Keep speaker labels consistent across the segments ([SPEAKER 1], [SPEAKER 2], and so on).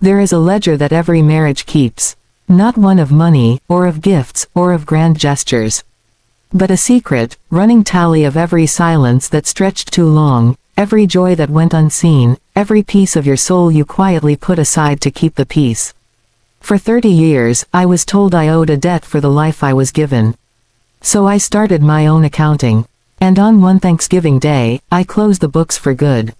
[SPEAKER 1] There is a ledger that every marriage keeps. Not one of money, or of gifts, or of grand gestures. But a secret, running tally of every silence that stretched too long, every joy that went unseen, every piece of your soul you quietly put aside to keep the peace. For 30 years, I was told I owed a debt for the life I was given. So I started my own accounting. And on one Thanksgiving Day, I closed the books for good.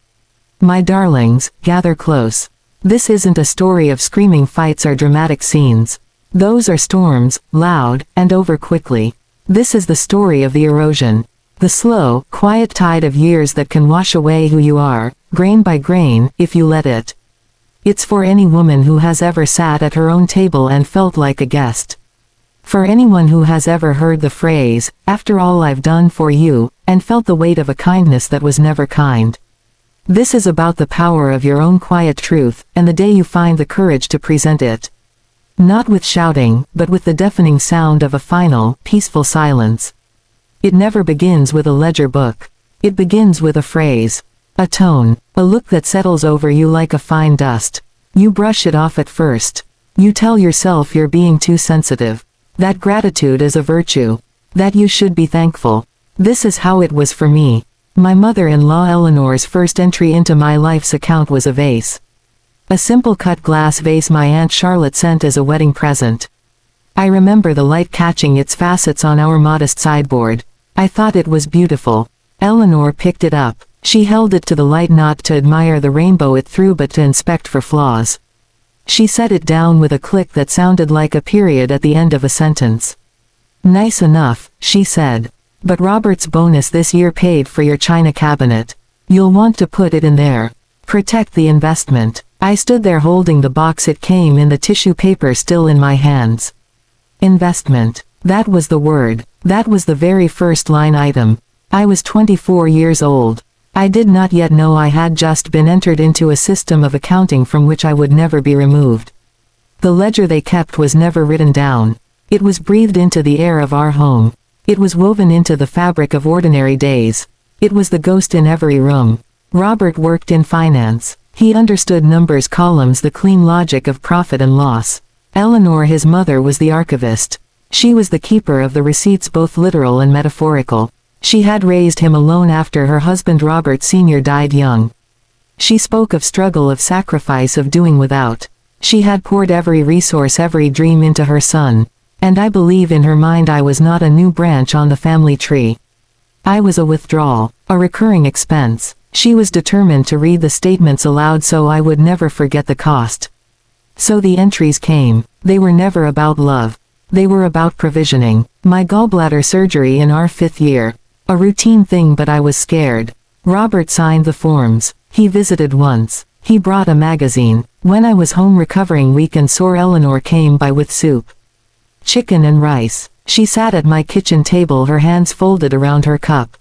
[SPEAKER 1] My darlings, gather close. This isn't a story of screaming fights or dramatic scenes. Those are storms, loud, and over quickly. This is the story of the erosion. The slow, quiet tide of years that can wash away who you are, grain by grain, if you let it. It's for any woman who has ever sat at her own table and felt like a guest. For anyone who has ever heard the phrase, "After all I've done for you," and felt the weight of a kindness that was never kind. This is about the power of your own quiet truth, and the day you find the courage to present it. Not with shouting, but with the deafening sound of a final, peaceful silence. It never begins with a ledger book. It begins with a phrase. A tone. A look that settles over you like a fine dust. You brush it off at first. You tell yourself you're being too sensitive. That gratitude is a virtue. That you should be thankful. This is how it was for me. My mother-in-law Eleanor's first entry into my life's account was a vase. A simple cut glass vase my Aunt Charlotte sent as a wedding present. I remember the light catching its facets on our modest sideboard. I thought it was beautiful. Eleanor picked it up. She held it to the light not to admire the rainbow it threw but to inspect for flaws. She set it down with a click that sounded like a period at the end of a sentence. "Nice enough," she said. "But Robert's bonus this year paid for your china cabinet. You'll want to put it in there. Protect the investment." I stood there holding the box it came in, the tissue paper still in my hands. Investment. That was the word. That was the very first line item. I was 24 years old. I did not yet know I had just been entered into a system of accounting from which I would never be removed. The ledger they kept was never written down. It was breathed into the air of our home. It was woven into the fabric of ordinary days. It was the ghost in every room. Robert worked in finance. He understood numbers, columns, the clean logic of profit and loss. Eleanor, his mother, was the archivist. She was the keeper of the receipts, both literal and metaphorical. She had raised him alone after her husband Robert Sr. died young. She spoke of struggle, of sacrifice, of doing without. She had poured every resource, every dream into her son. And I believe in her mind I was not a new branch on the family tree. I was a withdrawal, a recurring expense. She was determined to read the statements aloud so I would never forget the cost. So the entries came. They were never about love. They were about provisioning. My gallbladder surgery in our 5th year. A routine thing, but I was scared. Robert signed the forms. He visited once. He brought a magazine. When I was home recovering weak and sore, Eleanor came by with soup. Chicken and rice. She sat at my kitchen table, her hands folded around her cup.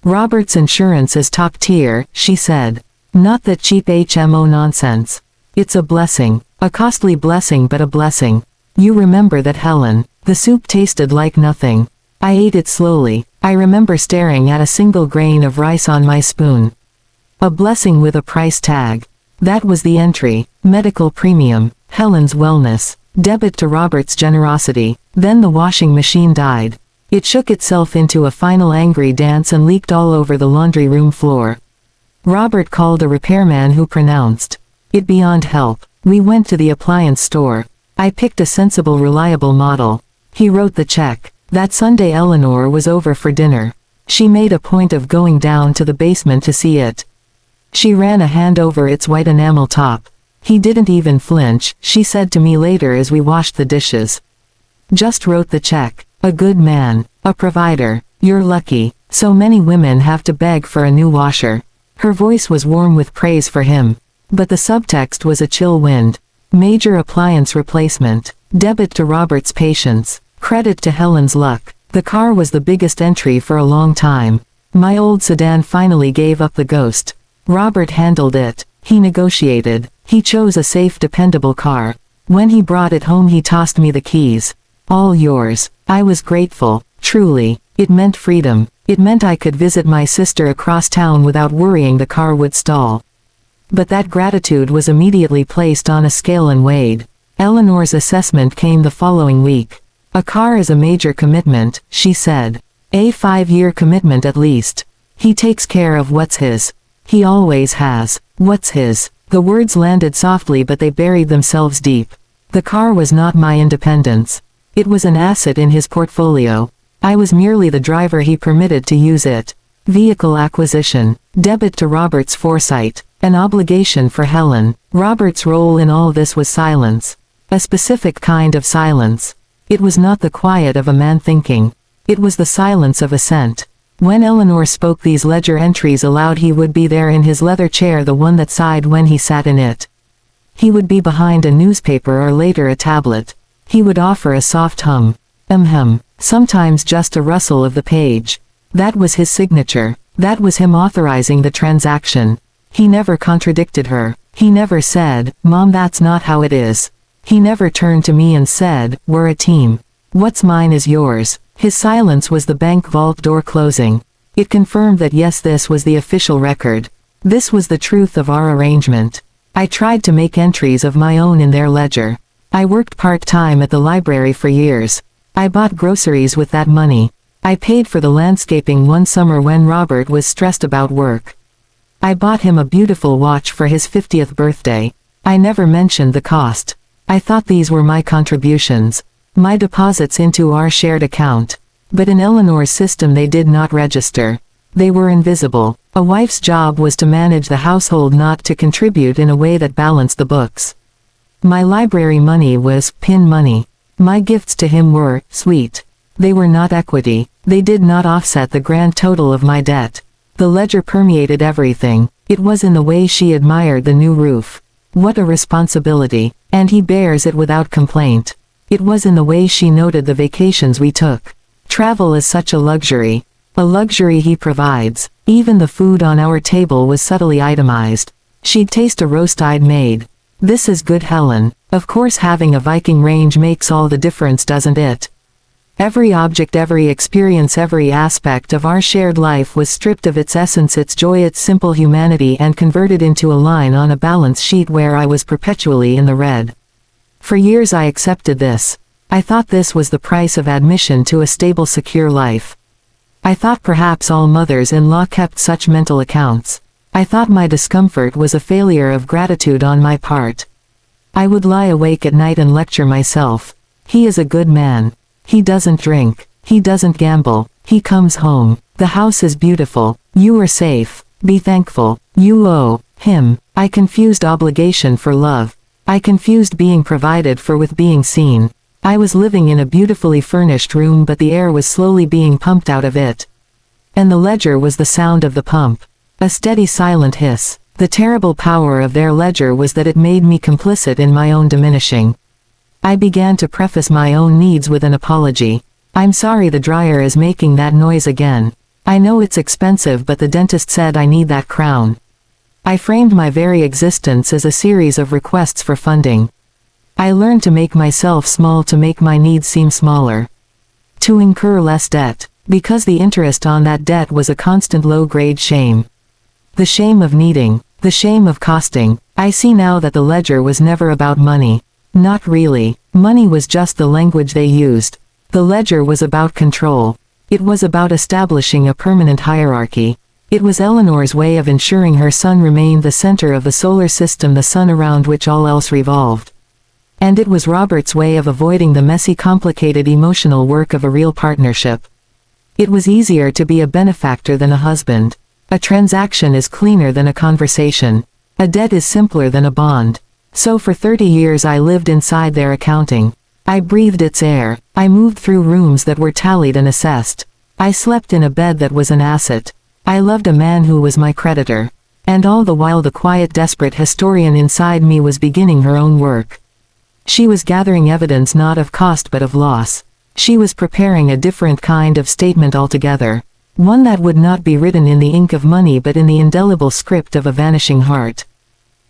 [SPEAKER 1] "Robert's insurance is top tier," she said. "Not that cheap HMO nonsense. It's a blessing. A costly blessing, but a blessing. You remember that, Helen?" The soup tasted like nothing. I ate it slowly. I remember staring at a single grain of rice on my spoon. A blessing with a price tag. That was the entry. Medical premium. Helen's wellness. Debit to Robert's generosity. Then the washing machine died. It shook itself into a final angry dance and leaked all over the laundry room floor. Robert called a repairman who pronounced it beyond help. We went to the appliance store. I picked a sensible, reliable model. He wrote the check. That Sunday Eleanor was over for dinner. She made a point of going down to the basement to see it. She ran a hand over its white enamel top. "He didn't even flinch," she said to me later as we washed the dishes. "Just wrote the check. A good man. A provider. You're lucky. So many women have to beg for a new washer." Her voice was warm with praise for him. But the subtext was a chill wind. Major appliance replacement. Debit to Robert's patience. Credit to Helen's luck. The car was the biggest entry for a long time. My old sedan finally gave up the ghost. Robert handled it. He negotiated. He chose a safe, dependable car. When he brought it home he tossed me the keys. "All yours." I was grateful. Truly. It meant freedom. It meant I could visit my sister across town without worrying the car would stall. But that gratitude was immediately placed on a scale and weighed. Eleanor's assessment came the following week. A car is a major commitment, she said. A 5-year commitment at least. He takes care of what's his. He always has. What's his? The words landed softly but they buried themselves deep. The car was not my independence. It was an asset in his portfolio. I was merely the driver he permitted to use it. Vehicle acquisition. Debit to Robert's foresight. An obligation for Helen. Robert's role in all this was silence. A specific kind of silence. It was not the quiet of a man thinking. It was the silence of assent. When Eleanor spoke these ledger entries aloud, he would be there in his leather chair, the one that sighed when he sat in it. He would be behind a newspaper or later a tablet. He would offer a soft hum. Sometimes just a rustle of the page. That was his signature. That was him authorizing the transaction. He never contradicted her. He never said, "Mom, that's not how it is." He never turned to me and said, "We're a team. What's mine is yours." His silence was the bank vault door closing. It confirmed that yes, this was the official record. This was the truth of our arrangement. I tried to make entries of my own in their ledger. I worked part-time at the library for years. I bought groceries with that money. I paid for the landscaping one summer when Robert was stressed about work. I bought him a beautiful watch for his 50th birthday. I never mentioned the cost. I thought these were my contributions. My deposits into our shared account. But in Eleanor's system they did not register. They were invisible. A wife's job was to manage the household, not to contribute in a way that balanced the books. My library money was pin money. My gifts to him were sweet. They were not equity. They did not offset the grand total of my debt. The ledger permeated everything. It was in the way she admired the new roof. What a responsibility. And he bears it without complaint. It was in the way she noted the vacations we took. Travel is such a luxury. A luxury he provides. Even the food on our table was subtly itemized. She'd taste a roast I'd made. This is good, Helen. Of course having a Viking range makes all the difference, doesn't it? Every object, every experience, every aspect of our shared life was stripped of its essence, its joy, its simple humanity, and converted into a line on a balance sheet where I was perpetually in the red. For years I accepted this. I thought this was the price of admission to a stable, secure life. I thought perhaps all mothers-in-law kept such mental accounts. I thought my discomfort was a failure of gratitude on my part. I would lie awake at night and lecture myself. He is a good man. He doesn't drink. He doesn't gamble. He comes home. The house is beautiful. You are safe. Be thankful. You owe him. I confused obligation for love. I confused being provided for with being seen. I was living in a beautifully furnished room, but the air was slowly being pumped out of it. And the ledger was the sound of the pump. A steady silent hiss. The terrible power of their ledger was that it made me complicit in my own diminishing. I began to preface my own needs with an apology. I'm sorry the dryer is making that noise again. I know it's expensive, but the dentist said I need that crown. I framed my very existence as a series of requests for funding. I learned to make myself small to make my needs seem smaller. To incur less debt, because the interest on that debt was a constant low-grade shame. The shame of needing, the shame of costing. I see now that the ledger was never about money. Not really. Money was just the language they used. The ledger was about control. It was about establishing a permanent hierarchy. It was Eleanor's way of ensuring her son remained the center of the solar system, the sun around which all else revolved. And it was Robert's way of avoiding the messy, complicated emotional work of a real partnership. It was easier to be a benefactor than a husband. A transaction is cleaner than a conversation. A debt is simpler than a bond. So for 30 years I lived inside their accounting. I breathed its air. I moved through rooms that were tallied and assessed. I slept in a bed that was an asset. I loved a man who was my creditor. And all the while the quiet, desperate historian inside me was beginning her own work. She was gathering evidence not of cost but of loss. She was preparing a different kind of statement altogether. One that would not be written in the ink of money but in the indelible script of a vanishing heart.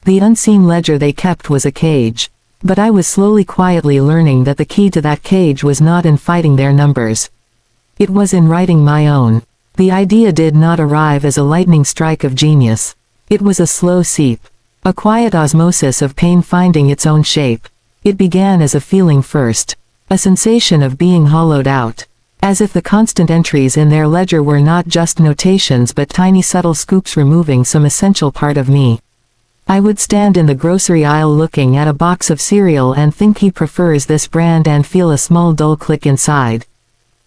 [SPEAKER 1] The unseen ledger they kept was a cage. But I was slowly, quietly learning that the key to that cage was not in fighting their numbers. It was in writing my own. The idea did not arrive as a lightning strike of genius. It was a slow seep. A quiet osmosis of pain finding its own shape. It began as a feeling first. A sensation of being hollowed out. As if the constant entries in their ledger were not just notations but tiny subtle scoops removing some essential part of me. I would stand in the grocery aisle looking at a box of cereal and think he prefers this brand and feel a small dull click inside.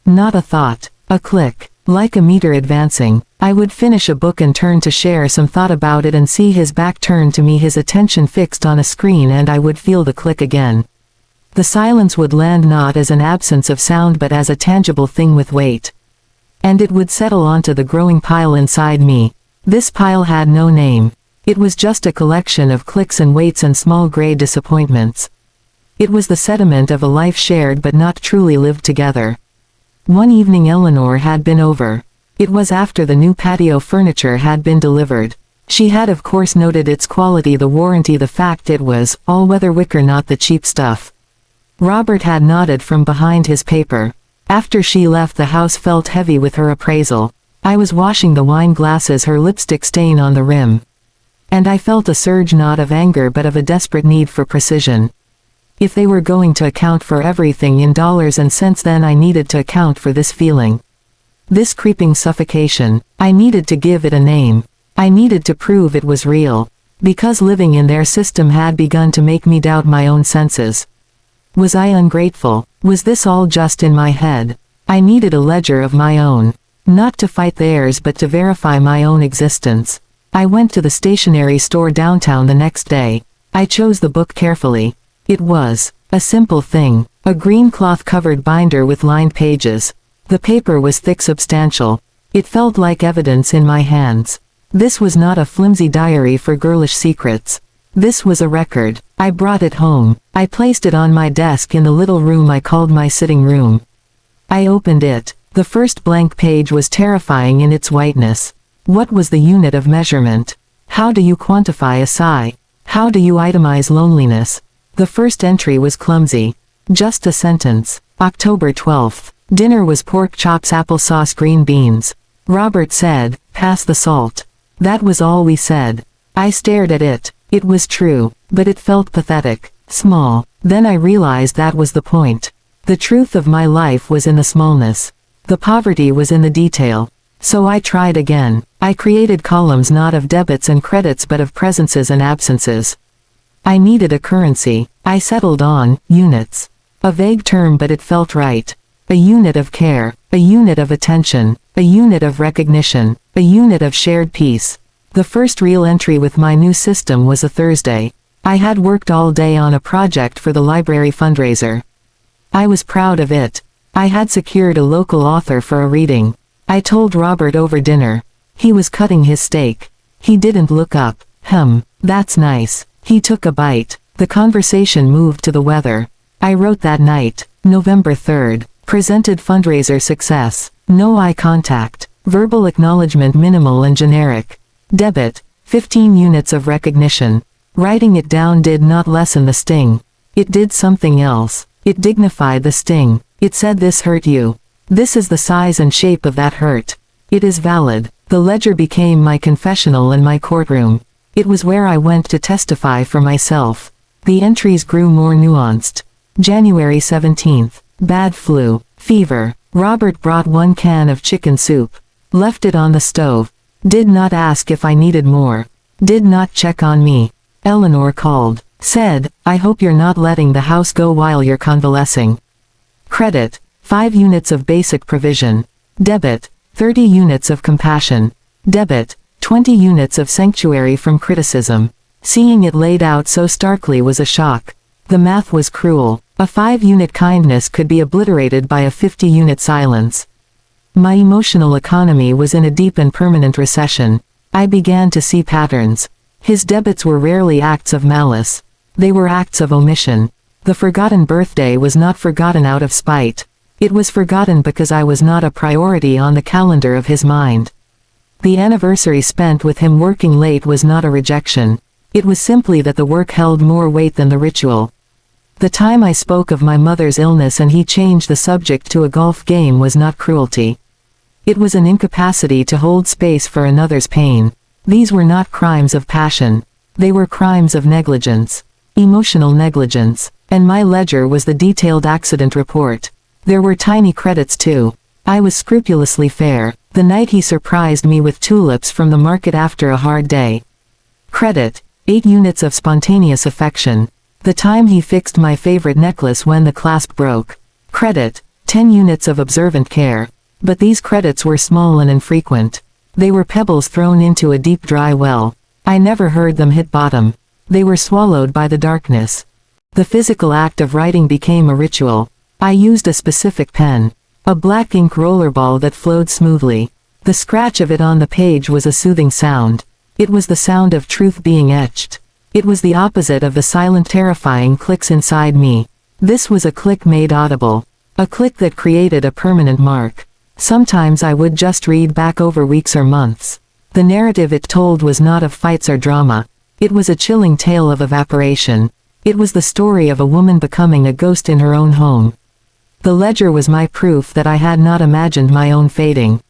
[SPEAKER 1] Not a thought, a click, like a meter advancing. I would finish a book and turn to share some thought about it and see his back turn to me, his attention fixed on a screen, and I would feel the click again. The silence would land not as an absence of sound but as a tangible thing with weight. And it would settle onto the growing pile inside me. This pile had no name. It was just a collection of clicks and weights and small gray disappointments. It was the sediment of a life shared but not truly lived together. One evening Eleanor had been over. It was after the new patio furniture had been delivered. She had of course noted its quality, the warranty, the fact it was all-weather wicker, not the cheap stuff. Robert had nodded from behind his paper. After she left, the house felt heavy with her appraisal. I was washing the wine glasses, her lipstick stain on the rim. And I felt a surge not of anger but of a desperate need for precision. If they were going to account for everything in dollars and cents, then I needed to account for this feeling. This creeping suffocation. I needed to give it a name. I needed to prove it was real. Because living in their system had begun to make me doubt my own senses. Was I ungrateful? Was this all just in my head? I needed a ledger of my own. Not to fight theirs but to verify my own existence. I went to the stationery store downtown the next day. I chose the book carefully. It was a simple thing. A green cloth-covered binder with lined pages. The paper was thick, substantial. It felt like evidence in my hands. This was not a flimsy diary for girlish secrets. This was a record. I brought it home. I placed it on my desk in the little room I called my sitting room. I opened it. The first blank page was terrifying in its whiteness. What was the unit of measurement? How do you quantify a sigh? How do you itemize loneliness? The first entry was clumsy. Just a sentence. October 12th. Dinner was pork chops, applesauce, green beans. Robert said, "Pass the salt." That was all we said. I stared at it. It was true, but it felt pathetic, small. Then I realized that was the point. The truth of my life was in the smallness. The poverty was in the detail. So I tried again. I created columns not of debits and credits but of presences and absences. I needed a currency. I settled on units. A vague term but it felt right. A unit of care, a unit of attention, a unit of recognition, a unit of shared peace. The first real entry with my new system was a Thursday. I had worked all day on a project for the library fundraiser. I was proud of it. I had secured a local author for a reading. I told Robert over dinner. He was cutting his steak. He didn't look up. That's nice. He took a bite. The conversation moved to the weather. I wrote that night, November 3rd. Presented fundraiser success. No eye contact. Verbal acknowledgement minimal and generic. Debit, 15 units of recognition. Writing it down did not lessen the sting. It did something else. It dignified the sting. It said, "This hurt you. This is the size and shape of that hurt. It is valid." The ledger became my confessional and my courtroom. It was where I went to testify for myself. The entries grew more nuanced. January 17th. Bad flu. Fever. Robert brought 1 can of chicken soup. Left it on the stove. Did not ask if I needed more. Did not check on me. Eleanor called. Said, "I hope you're not letting the house go while you're convalescing." Credit, 5 units of basic provision. Debit, 30 units of compassion. Debit, 20 units of sanctuary from criticism. Seeing it laid out so starkly was a shock. The math was cruel. A 5-unit kindness could be obliterated by a 50-unit silence. My emotional economy was in a deep and permanent recession. I began to see patterns. His debits were rarely acts of malice. They were acts of omission. The forgotten birthday was not forgotten out of spite. It was forgotten because I was not a priority on the calendar of his mind. The anniversary spent with him working late was not a rejection. It was simply that the work held more weight than the ritual. The time I spoke of my mother's illness and he changed the subject to a golf game was not cruelty. It was an incapacity to hold space for another's pain. These were not crimes of passion. They were crimes of negligence. Emotional negligence. And my ledger was the detailed accident report. There were tiny credits too. I was scrupulously fair. The night he surprised me with tulips from the market after a hard day. Credit: 8 units of spontaneous affection. The time he fixed my favorite necklace when the clasp broke. Credit: 10 units of observant care. But these credits were small and infrequent. They were pebbles thrown into a deep dry well. I never heard them hit bottom. They were swallowed by the darkness. The physical act of writing became a ritual. I used a specific pen. A black ink rollerball that flowed smoothly. The scratch of it on the page was a soothing sound. It was the sound of truth being etched. It was the opposite of the silent terrifying clicks inside me. This was a click made audible. A click that created a permanent mark. Sometimes I would just read back over weeks or months. The narrative it told was not of fights or drama. It was a chilling tale of evaporation. It was the story of a woman becoming a ghost in her own home. The ledger was my proof that I had not imagined my own fading.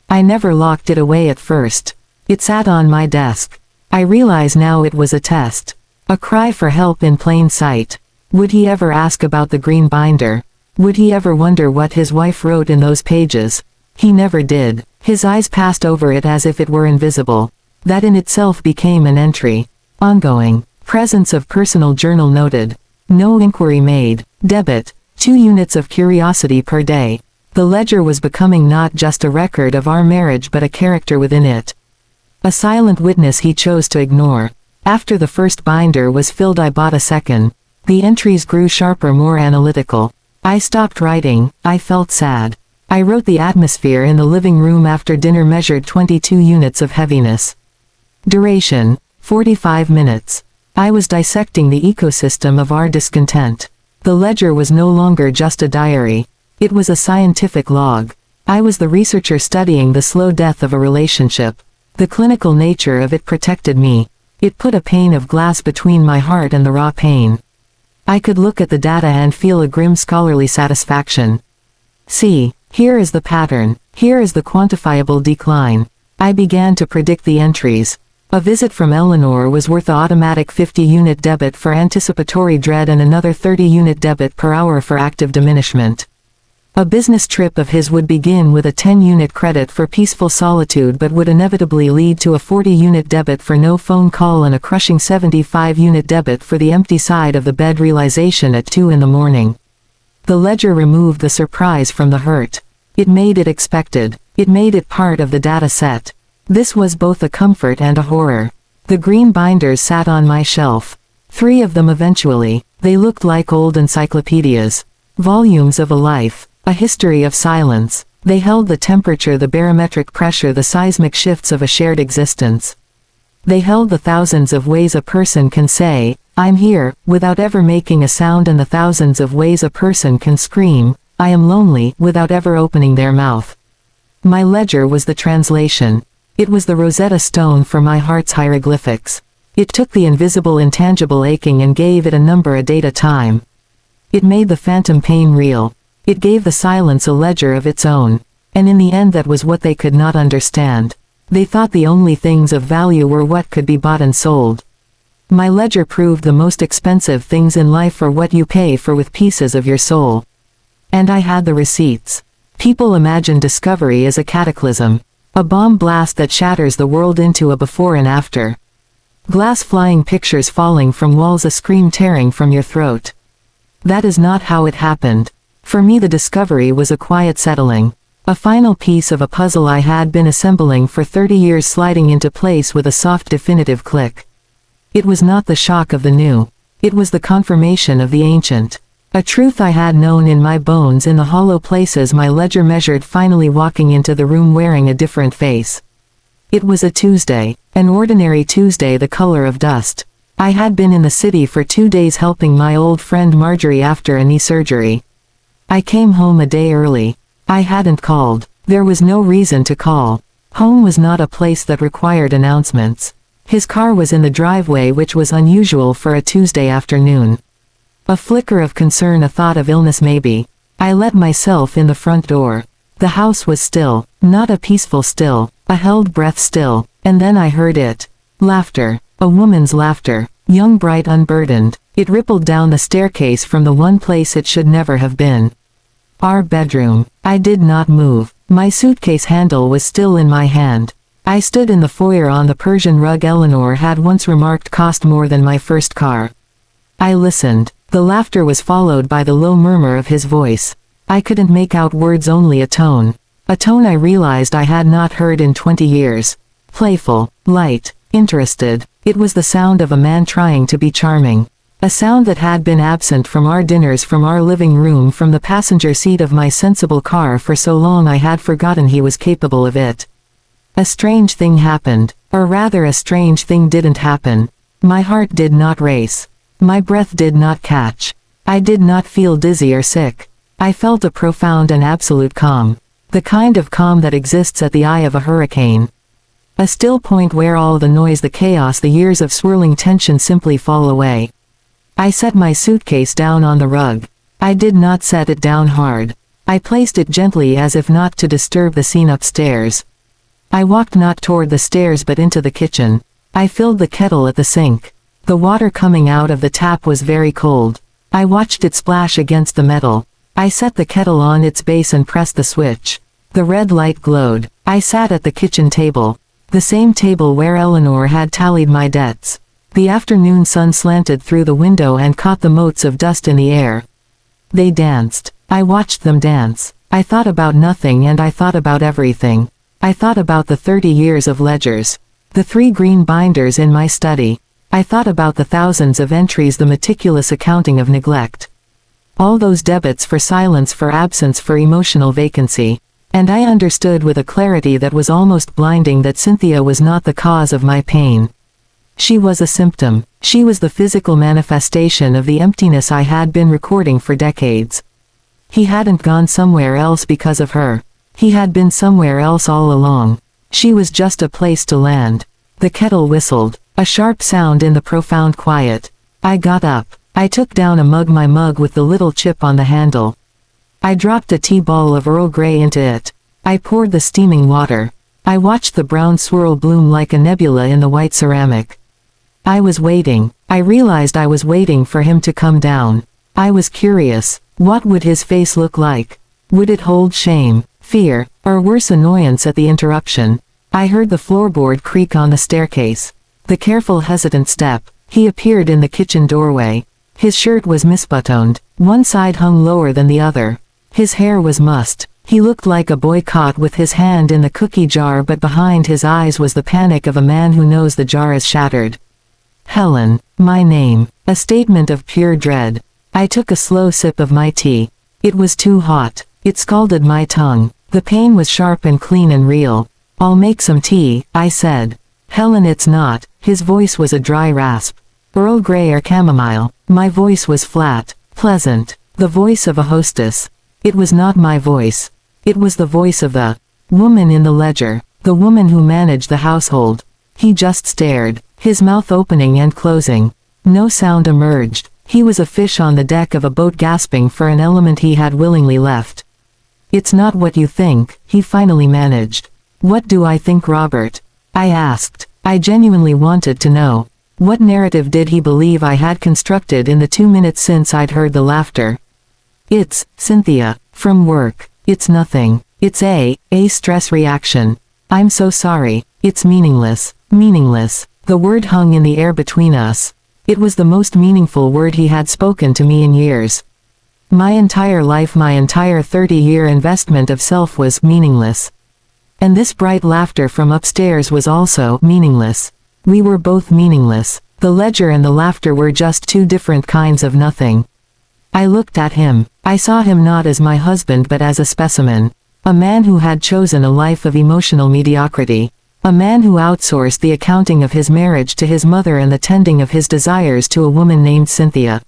[SPEAKER 1] I never locked it away at first. It sat on my desk. I realize now it was a test. A cry for help in plain sight. Would he ever ask about the green binder? Would he ever wonder what his wife wrote in those pages? He never did. His eyes passed over it as if it were invisible. That in itself became an entry. Ongoing. Presence of personal journal noted. No inquiry made. Debit. 2 units of curiosity per day. The ledger was becoming not just a record of our marriage but a character within it. A silent witness he chose to ignore. After the first binder was filled, I bought a second. The entries grew sharper, more analytical. I stopped writing. I felt sad. I wrote the atmosphere in the living room after dinner, measured 22 units of heaviness. Duration: 45 minutes. I was dissecting the ecosystem of our discontent. The ledger was no longer just a diary. It was a scientific log. I was the researcher studying the slow death of a relationship. The clinical nature of it protected me. It put a pane of glass between my heart and the raw pain. I could look at the data and feel a grim scholarly satisfaction. See, here is the pattern. Here is the quantifiable decline. I began to predict the entries. A visit from Eleanor was worth the automatic 50-unit debit for anticipatory dread and another 30-unit debit per hour for active diminishment. A business trip of his would begin with a 10-unit credit for peaceful solitude but would inevitably lead to a 40-unit debit for no phone call and a crushing 75-unit debit for the empty side of the bed realization at 2 in the morning. The ledger removed the surprise from the hurt. It made it expected. It made it part of the data set. This was both a comfort and a horror. The green binders sat on my shelf. 3 of them eventually. They looked like old encyclopedias. Volumes of a life. A history of silence. They held the temperature, the barometric pressure, the seismic shifts of a shared existence. They held the thousands of ways a person can say, "I'm here," without ever making a sound, and the thousands of ways a person can scream, "I am lonely," without ever opening their mouth. My ledger was the translation. It was the Rosetta Stone for my heart's hieroglyphics. It took the invisible, intangible aching and gave it a number, a date, a time. It made the phantom pain real. It gave the silence a ledger of its own. And in the end, that was what they could not understand. They thought the only things of value were what could be bought and sold. My ledger proved the most expensive things in life are what you pay for with pieces of your soul. And I had the receipts. People imagine discovery as a cataclysm. A bomb blast that shatters the world into a before and after. Glass flying, pictures falling from walls, a scream tearing from your throat. That is not how it happened. For me, the discovery was a quiet settling. A final piece of a puzzle I had been assembling for 30 years sliding into place with a soft, definitive click. It was not the shock of the new. It was the confirmation of the ancient. A truth I had known in my bones, in the hollow places my ledger measured, finally walking into the room wearing a different face. It was a Tuesday. An ordinary Tuesday, the color of dust. I had been in the city for 2 days helping my old friend Marjorie after a knee surgery. I came home a day early. I hadn't called. There was no reason to call. Home was not a place that required announcements. His car was in the driveway, which was unusual for a Tuesday afternoon. A flicker of concern, a thought of illness maybe. I let myself in the front door. The house was still, not a peaceful still, a held breath still, and then I heard it. Laughter. A woman's laughter. Young, bright, unburdened. It rippled down the staircase from the one place it should never have been. Our bedroom. I did not move. My suitcase handle was still in my hand. I stood in the foyer on the Persian rug Eleanor had once remarked cost more than my first car. I listened. The laughter was followed by the low murmur of his voice. I couldn't make out words, only a tone. A tone I realized I had not heard in 20 years. Playful, light, interested. It was the sound of a man trying to be charming. A sound that had been absent from our dinners, from our living room, from the passenger seat of my sensible car for so long I had forgotten he was capable of it. A strange thing happened, or rather a strange thing didn't happen. My heart did not race. My breath did not catch. I did not feel dizzy or sick. I felt a profound and absolute calm. The kind of calm that exists at the eye of a hurricane. A still point where all the noise, the chaos, the years of swirling tension simply fall away. I set my suitcase down on the rug. I did not set it down hard. I placed it gently, as if not to disturb the scene upstairs. I walked not toward the stairs but into the kitchen. I filled the kettle at the sink. The water coming out of the tap was very cold. I watched it splash against the metal. I set the kettle on its base and pressed the switch. The red light glowed. I sat at the kitchen table. The same table where Eleanor had tallied my debts. The afternoon sun slanted through the window and caught the motes of dust in the air. They danced. I watched them dance. I thought about nothing and I thought about everything. I thought about the 30 years of ledgers. The 3 green binders in my study. I thought about the thousands of entries, the meticulous accounting of neglect. All those debits for silence, for absence, for emotional vacancy. And I understood with a clarity that was almost blinding that Cynthia was not the cause of my pain. She was a symptom. She was the physical manifestation of the emptiness I had been recording for decades. He hadn't gone somewhere else because of her. He had been somewhere else all along. She was just a place to land. The kettle whistled, a sharp sound in the profound quiet. I got up. I took down a mug, my mug with the little chip on the handle. I dropped a tea ball of Earl Grey into it. I poured the steaming water. I watched the brown swirl bloom like a nebula in the white ceramic. I was waiting. I realized I was waiting for him to come down. I was curious. What would his face look like? Would it hold shame, fear, or worse, annoyance at the interruption? I heard the floorboard creak on the staircase. The careful, hesitant step. He appeared in the kitchen doorway. His shirt was misbuttoned. One side hung lower than the other. His hair was mussed. He looked like a boy caught with his hand in the cookie jar, but behind his eyes was the panic of a man who knows the jar is shattered. Helen. My name. A statement of pure dread. I took a slow sip of my tea. It was too hot. It scalded my tongue. The pain was sharp and clean and real. I'll make some tea, I said. Helen, it's not. His voice was a dry rasp. Earl Grey or chamomile. My voice was flat, pleasant. The voice of a hostess. It was not my voice. It was the voice of the woman in the ledger, the woman who managed the household. He just stared, his mouth opening and closing. No sound emerged. He was a fish on the deck of a boat gasping for an element he had willingly left. It's not what you think, he finally managed. What do I think, Robert? I asked. I genuinely wanted to know. What narrative did he believe I had constructed in the 2 minutes since I'd heard the laughter? It's, Cynthia, from work. It's nothing. It's a stress reaction. I'm so sorry. It's meaningless. Meaningless. The word hung in the air between us. It was the most meaningful word he had spoken to me in years. My entire life, my entire 30-year investment of self was meaningless. And this bright laughter from upstairs was also meaningless. We were both meaningless. The ledger and the laughter were just 2 different kinds of nothing. I looked at him. I saw him not as my husband but as a specimen. A man who had chosen a life of emotional mediocrity. A man who outsourced the accounting of his marriage to his mother and the tending of his desires to a woman named Cynthia.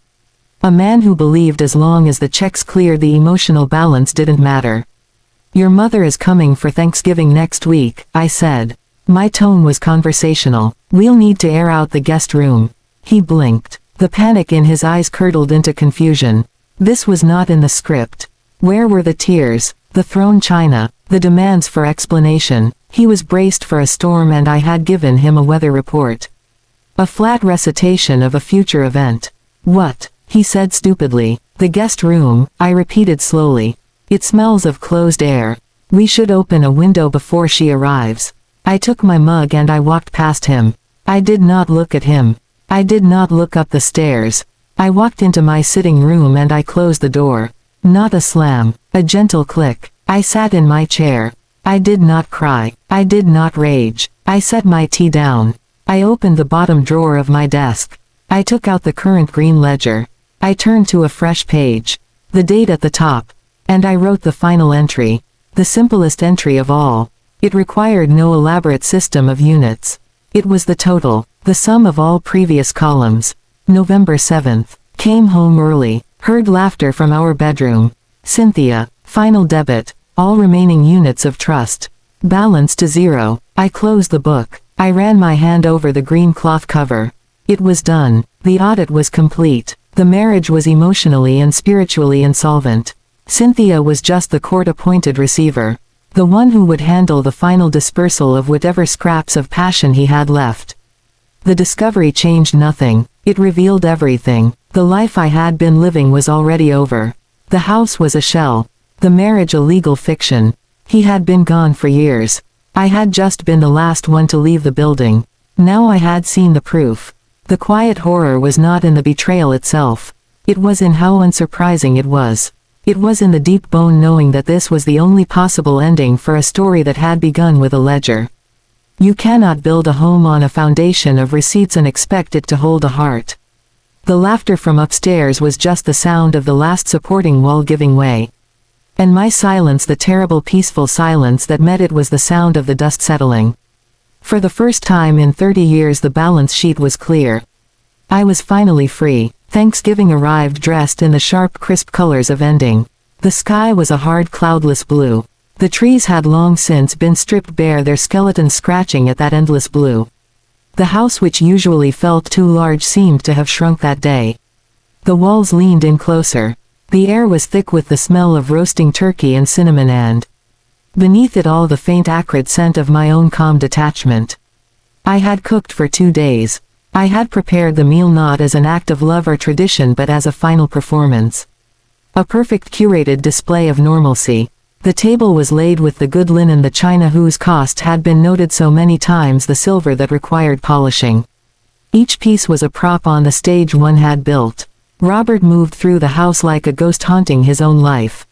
[SPEAKER 1] A man who believed as long as the checks cleared, the emotional balance didn't matter. Your mother is coming for Thanksgiving next week, I said. My tone was conversational. We'll need to air out the guest room. He blinked. The panic in his eyes curdled into confusion. This was not in the script. Where were the tears, the thrown china, the demands for explanation? He was braced for a storm and I had given him a weather report. A flat recitation of a future event. What? He said stupidly. The guest room, I repeated slowly. It smells of closed air. We should open a window before she arrives. I took my mug and I walked past him. I did not look at him. I did not look up the stairs. I walked into my sitting room and I closed the door. Not a slam, a gentle click. I sat in my chair. I did not cry. I did not rage. I set my tea down. I opened the bottom drawer of my desk. I took out the current green ledger. I turned to a fresh page. The date at the top. And I wrote the final entry. The simplest entry of all. It required no elaborate system of units. It was the total, the sum of all previous columns. November 7th. Came home early. Heard laughter from our bedroom. Cynthia. Final debit. All remaining units of trust. Balance to 0. I closed the book. I ran my hand over the green cloth cover. It was done. The audit was complete. The marriage was emotionally and spiritually insolvent. Cynthia was just the court-appointed receiver. The one who would handle the final dispersal of whatever scraps of passion he had left. The discovery changed nothing. It revealed everything. The life I had been living was already over. The house was a shell. The marriage a legal fiction. He had been gone for years. I had just been the last one to leave the building. Now I had seen the proof. The quiet horror was not in the betrayal itself. It was in how unsurprising it was. It was in the deep bone knowing that this was the only possible ending for a story that had begun with a ledger. You cannot build a home on a foundation of receipts and expect it to hold a heart. The laughter from upstairs was just the sound of the last supporting wall giving way. And my silence, the terrible peaceful silence that met it, was the sound of the dust settling. For the first time in 30 years the balance sheet was clear. I was finally free. Thanksgiving arrived dressed in the sharp crisp colors of ending. The sky was a hard cloudless blue. The trees had long since been stripped bare, their skeletons scratching at that endless blue. The house, which usually felt too large, seemed to have shrunk that day. The walls leaned in closer. The air was thick with the smell of roasting turkey and cinnamon, and beneath it all the faint acrid scent of my own calm detachment. I had cooked for 2 days. I had prepared the meal not as an act of love or tradition but as a final performance. A perfect curated display of normalcy. The table was laid with the good linen, the china whose cost had been noted so many times, the silver that required polishing. Each piece was a prop on the stage one had built. Robert moved through the house like a ghost haunting his own life.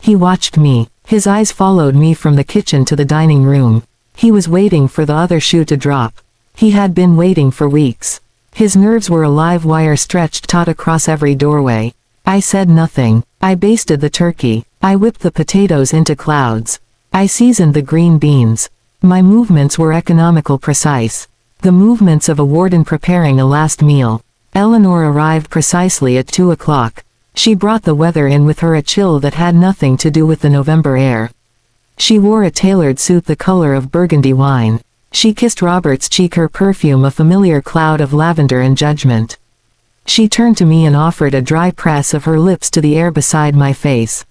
[SPEAKER 1] He watched me. His eyes followed me from the kitchen to the dining room. He was waiting for the other shoe to drop. He had been waiting for weeks. His nerves were a live wire stretched taut across every doorway. I said nothing. I basted the turkey. I whipped the potatoes into clouds. I seasoned the green beans. My movements were economical, precise. The movements of a warden preparing a last meal. Eleanor arrived precisely at 2 o'clock. She brought the weather in with her, a chill that had nothing to do with the November air. She wore a tailored suit the color of burgundy wine. She kissed Robert's cheek, her perfume a familiar cloud of lavender and judgment. She turned to me and offered a dry press of her lips to the air beside my face.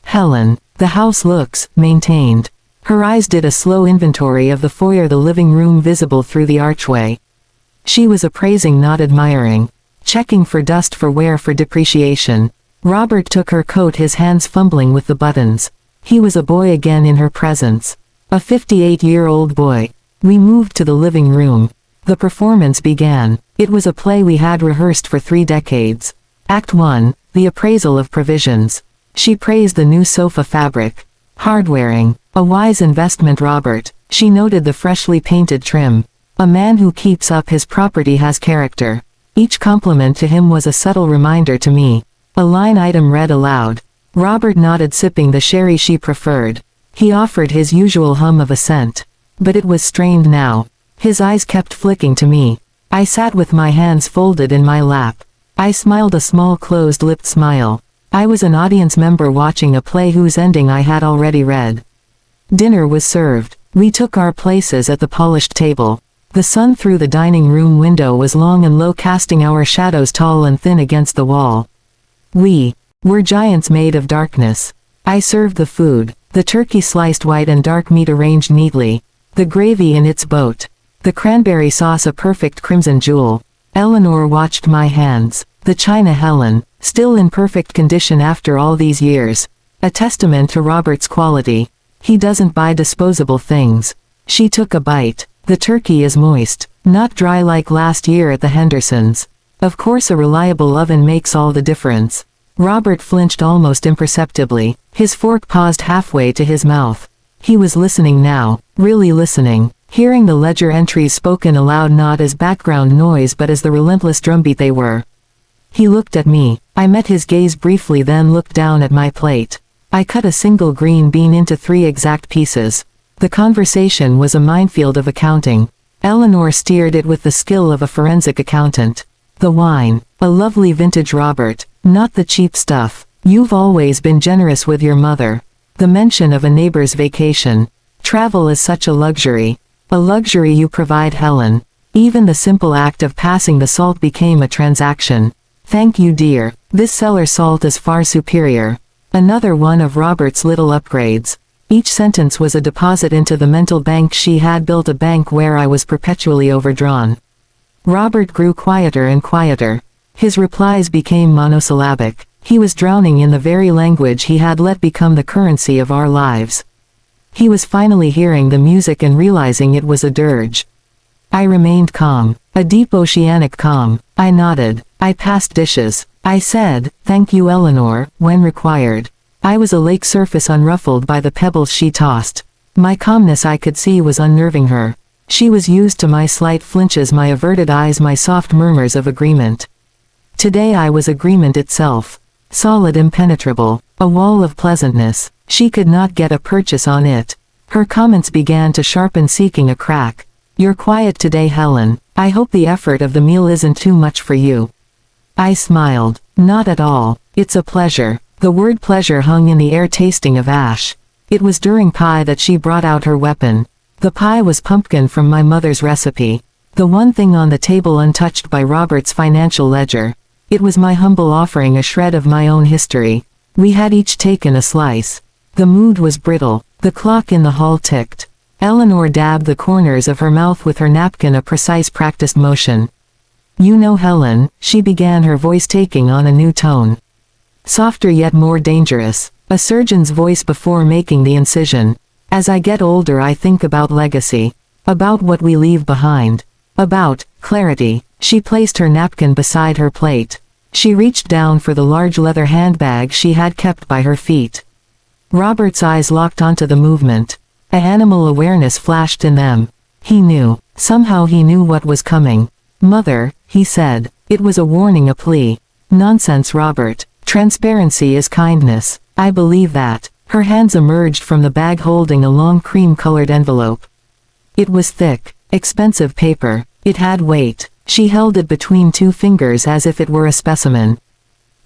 [SPEAKER 1] Helen, the house looks maintained. Her eyes did a slow inventory of the foyer, the living room visible through the archway. She was appraising, not admiring. Checking for dust, for wear, for depreciation. Robert took her coat, his hands fumbling with the buttons. He was a boy again in her presence. A 58-year-old boy. We moved to the living room. The performance began. It was a play we had rehearsed for 3 decades. Act 1, the appraisal of provisions. She praised the new sofa fabric. Hard-wearing. A wise investment, Robert. She noted the freshly painted trim. A man who keeps up his property has character. Each compliment to him was a subtle reminder to me. A line item read aloud. Robert nodded, sipping the sherry she preferred. He offered his usual hum of assent. But it was strained now. His eyes kept flicking to me. I sat with my hands folded in my lap. I smiled a small closed-lipped smile. I was an audience member watching a play whose ending I had already read. Dinner was served. We took our places at the polished table. The sun through the dining room window was long and low, casting our shadows tall and thin against the wall. We were giants made of darkness. I served the food, the turkey sliced white and dark meat arranged neatly, the gravy in its boat. The cranberry sauce a perfect crimson jewel. Eleanor watched my hands. The china Helen, still in perfect condition after all these years. A testament to Robert's quality. He doesn't buy disposable things. She took a bite. The turkey is moist, not dry like last year at the Hendersons. Of course a reliable oven makes all the difference. Robert flinched almost imperceptibly. His fork paused halfway to his mouth. He was listening now, really listening, hearing the ledger entries spoken aloud not as background noise but as the relentless drumbeat they were. He looked at me. I met his gaze briefly, then looked down at my plate. I cut a single green bean into 3 exact pieces. The conversation was a minefield of accounting. Eleanor steered it with the skill of a forensic accountant. The wine, a lovely vintage Robert, not the cheap stuff. You've always been generous with your mother. The mention of a neighbor's vacation. Travel is such a luxury. A luxury you provide, Helen. Even the simple act of passing the salt became a transaction. Thank you, dear. This cellar salt is far superior. Another one of Robert's little upgrades. Each sentence was a deposit into the mental bank she had built, a bank where I was perpetually overdrawn. Robert grew quieter and quieter. His replies became monosyllabic. He was drowning in the very language he had let become the currency of our lives. He was finally hearing the music and realizing it was a dirge. I remained calm, a deep oceanic calm. I nodded. I passed dishes. I said, "Thank you, Eleanor," when required. I was a lake surface unruffled by the pebbles she tossed. My calmness, I could see, was unnerving her. She was used to my slight flinches, my averted eyes, my soft murmurs of agreement. Today I was agreement itself. Solid, impenetrable, a wall of pleasantness. She could not get a purchase on it. Her comments began to sharpen, seeking a crack. "You're quiet today, Helen. I hope the effort of the meal isn't too much for you." I smiled. "Not at all. It's a pleasure." The word pleasure hung in the air, tasting of ash. It was during pie that she brought out her weapon. The pie was pumpkin from my mother's recipe. The one thing on the table untouched by Robert's financial ledger. It was my humble offering, a shred of my own history. We had each taken a slice. The mood was brittle. The clock in the hall ticked. Eleanor dabbed the corners of her mouth with her napkin, a precise, practiced motion. "You know, Helen," she began, her voice taking on a new tone. Softer yet more dangerous. A surgeon's voice before making the incision. "As I get older I think about legacy. About what we leave behind. About clarity." She placed her napkin beside her plate. She reached down for the large leather handbag she had kept by her feet. Robert's eyes locked onto the movement. A animal awareness flashed in them. He knew. Somehow he knew what was coming. "Mother," he said. It was a warning, a plea. "Nonsense, Robert. Transparency is kindness. I believe that." Her hands emerged from the bag holding a long cream-colored envelope. It was thick, expensive paper. It had weight. She held it between 2 fingers as if it were a specimen.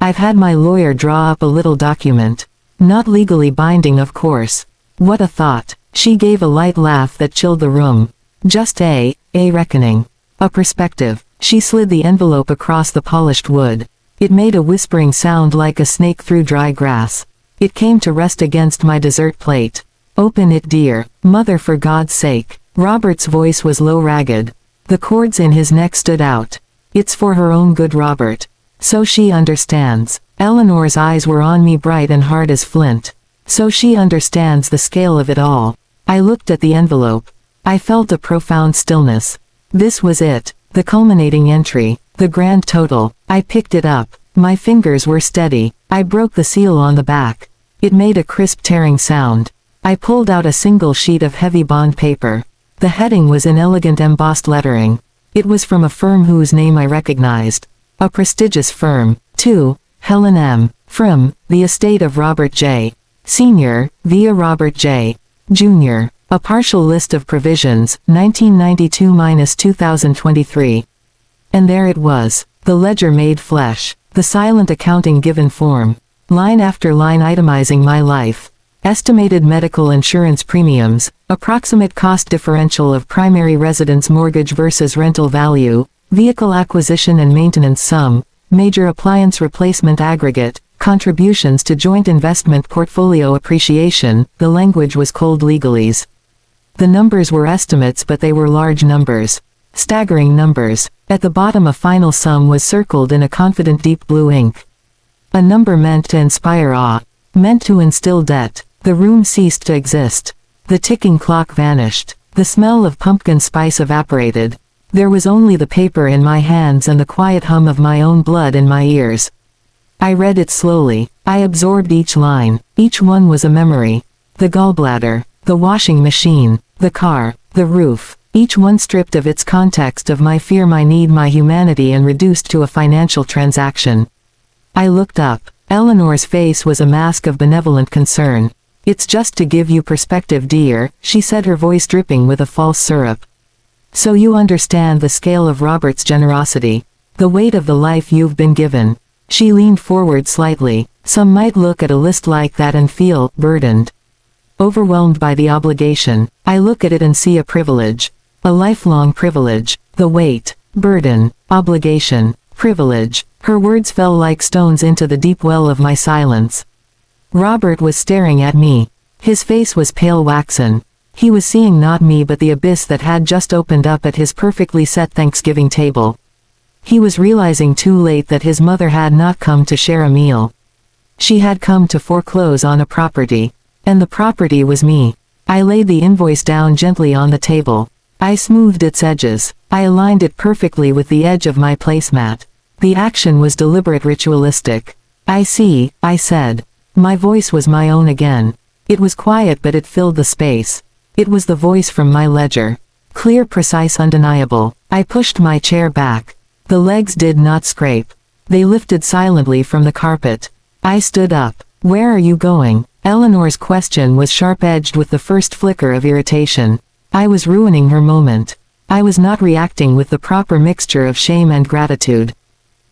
[SPEAKER 1] "I've had my lawyer draw up a little document. Not legally binding, of course." What a thought. She gave a light laugh that chilled the room. "Just a reckoning. A perspective." She slid the envelope across the polished wood. It made a whispering sound like a snake through dry grass. It came to rest against my dessert plate. "Open it, dear. Mother, for God's sake." Robert's voice was low, ragged. The cords in his neck stood out. "It's for her own good, Robert. So she understands." Eleanor's eyes were on me, bright and hard as flint. "So she understands the scale of it all." I looked at the envelope. I felt a profound stillness. This was it. The culminating entry. The grand total. I picked it up. My fingers were steady. I broke the seal on the back. It made a crisp, tearing sound. I pulled out a single sheet of heavy bond paper. The heading was in elegant embossed lettering. It was from a firm whose name I recognized. A prestigious firm, too. Helen M. From the estate of Robert J. Sr., via Robert J. Jr. A partial list of provisions, 1992-2023. And there it was. The ledger made flesh. The silent accounting given form. Line after line itemizing my life. Estimated medical insurance premiums, approximate cost differential of primary residence mortgage versus rental value, vehicle acquisition and maintenance sum, major appliance replacement aggregate, contributions to joint investment portfolio appreciation. The language was cold legalese. The numbers were estimates, but they were large numbers. Staggering numbers. At the bottom a final sum was circled in a confident deep blue ink. A number meant to inspire awe. Meant to instill debt. The room ceased to exist. The ticking clock vanished. The smell of pumpkin spice evaporated. There was only the paper in my hands and the quiet hum of my own blood in my ears. I read it slowly. I absorbed each line. Each one was a memory. The gallbladder. The washing machine. The car. The roof. Each one stripped of its context of my fear, my need, my humanity, and reduced to a financial transaction. I looked up. Eleanor's face was a mask of benevolent concern. "It's just to give you perspective, dear," she said, her voice dripping with a false syrup. "So you understand the scale of Robert's generosity. The weight of the life you've been given." She leaned forward slightly. "Some might look at a list like that and feel burdened. Overwhelmed by the obligation. I look at it and see a privilege. A lifelong privilege. The weight. Burden. Obligation. Privilege." Her words fell like stones into the deep well of my silence. Robert was staring at me. His face was pale waxen. He was seeing not me but the abyss that had just opened up at his perfectly set Thanksgiving table. He was realizing too late that his mother had not come to share a meal. She had come to foreclose on a property. And the property was me. I laid the invoice down gently on the table. I smoothed its edges. I aligned it perfectly with the edge of my placemat. The action was deliberate, ritualistic. "I see," I said. My voice was my own again. It was quiet, but it filled the space. It was the voice from my ledger. Clear, precise, undeniable. I pushed my chair back. The legs did not scrape. They lifted silently from the carpet. I stood up. "Where are you going?" Eleanor's question was sharp-edged with the first flicker of irritation. I was ruining her moment. I was not reacting with the proper mixture of shame and gratitude.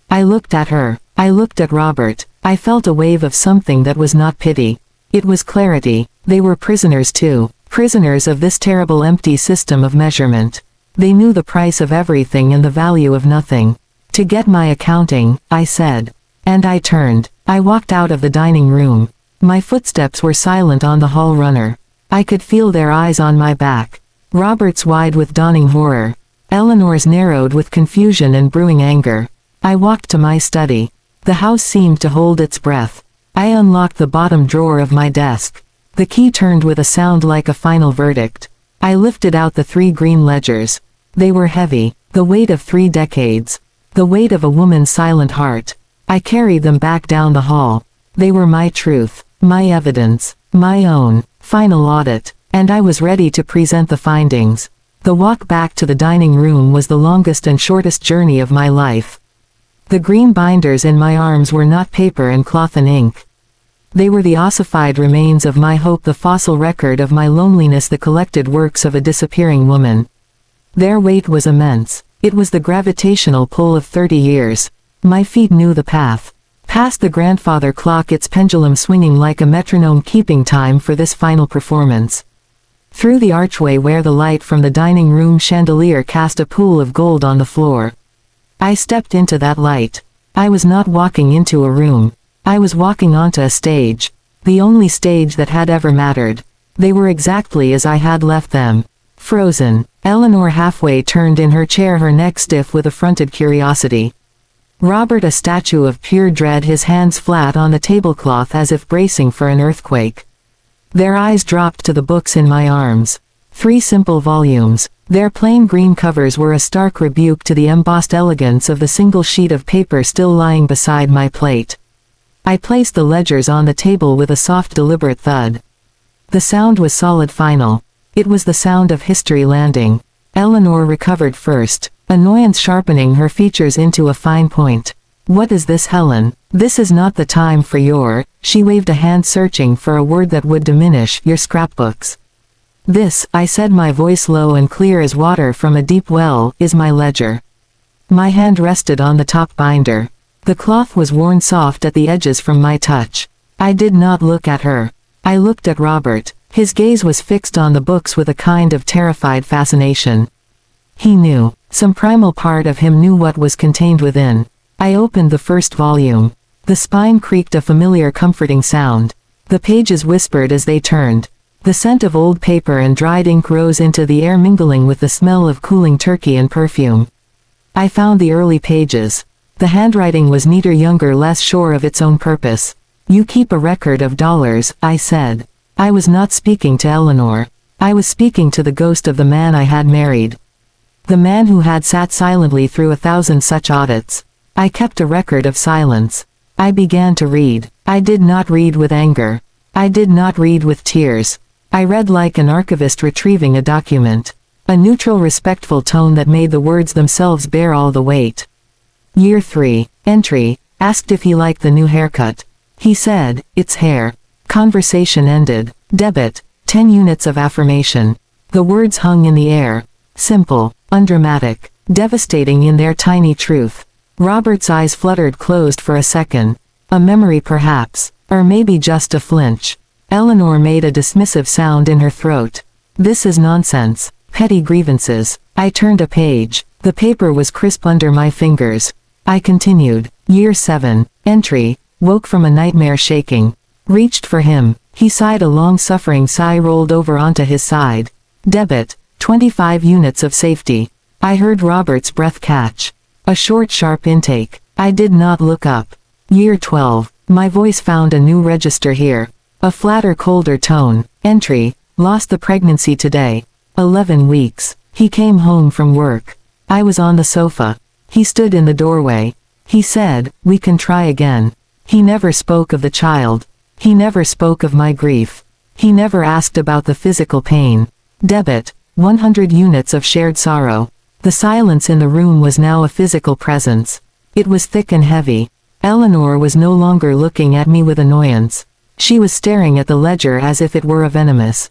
[SPEAKER 1] I looked at her. I looked at Robert. I felt a wave of something that was not pity. It was clarity. They were prisoners too. Prisoners of this terrible empty system of measurement. They knew the price of everything and the value of nothing. "To get my accounting," I said. And I turned. I walked out of the dining room. My footsteps were silent on the hall runner. I could feel their eyes on my back. Robert's wide with dawning horror. Eleanor's narrowed with confusion and brewing anger. I walked to my study. The house seemed to hold its breath. I unlocked the bottom drawer of my desk. The key turned with a sound like a final verdict. I lifted out the 3 green ledgers. They were heavy, the weight of 3 decades. The weight of a woman's silent heart. I carried them back down the hall. They were my truth, my evidence, my own, final audit, and I was ready to present the findings. The walk back to the dining room was the longest and shortest journey of my life. The green binders in my arms were not paper and cloth and ink. They were the ossified remains of my hope, the fossil record of my loneliness, the collected works of a disappearing woman. Their weight was immense. It was the gravitational pull of 30 years. My feet knew the path. Past the grandfather clock, its pendulum swinging like a metronome, keeping time for this final performance. Through the archway where the light from the dining room chandelier cast a pool of gold on the floor. I stepped into that light. I was not walking into a room. I was walking onto a stage. The only stage that had ever mattered. They were exactly as I had left them. Frozen. Eleanor halfway turned in her chair, her neck stiff with affronted curiosity. Robert a statue of pure dread, his hands flat on the tablecloth as if bracing for an earthquake. Their eyes dropped to the books in my arms. 3 simple volumes. Their plain green covers were a stark rebuke to the embossed elegance of the single sheet of paper still lying beside my plate. I placed the ledgers on the table with a soft, deliberate thud. The sound was solid, final. It was the sound of history landing. Eleanor recovered first, annoyance sharpening her features into a fine point. "What is this, Helen? This is not the time for your," she waved a hand searching for a word that would diminish, "your scrapbooks. This," I said, my voice low and clear as water from a deep well, "is my ledger." My hand rested on the top binder. The cloth was worn soft at the edges from my touch. I did not look at her. I looked at Robert. His gaze was fixed on the books with a kind of terrified fascination. He knew. Some primal part of him knew what was contained within. I opened the first volume. The spine creaked, a familiar comforting sound. The pages whispered as they turned. The scent of old paper and dried ink rose into the air, mingling with the smell of cooling turkey and perfume. I found the early pages. The handwriting was neater, younger, less sure of its own purpose. "You keep a record of dollars," I said. I was not speaking to Eleanor. I was speaking to the ghost of the man I had married. The man who had sat silently through 1,000 such audits. I kept a record of silence. I began to read. I did not read with anger. I did not read with tears. I read like an archivist retrieving a document. A neutral, respectful tone that made the words themselves bear all the weight. Year 3. Entry. Asked if he liked the new haircut. He said, "It's hair." Conversation ended. Debit. 10 units of affirmation. The words hung in the air. Simple. Undramatic. Devastating in their tiny truth. Robert's eyes fluttered closed for a second. A memory perhaps. Or maybe just a flinch. Eleanor made a dismissive sound in her throat. "This is nonsense. Petty grievances." I turned a page. The paper was crisp under my fingers. I continued. Year 7. Entry. Woke from a nightmare shaking. Reached for him. He sighed, a long-suffering sigh rolled over onto his side. Debit. 25 units of safety. I heard Robert's breath catch. A short, sharp intake. I did not look up. Year 12. My voice found a new register here. A flatter, colder tone. Entry. Lost the pregnancy today. 11 weeks. He came home from work. I was on the sofa. He stood in the doorway. He said, "We can try again." He never spoke of the child. He never spoke of my grief. He never asked about the physical pain. Debit. 100 units of shared sorrow. The silence in the room was now a physical presence. It was thick and heavy. Eleanor was no longer looking at me with annoyance. She was staring at the ledger as if it were a venomous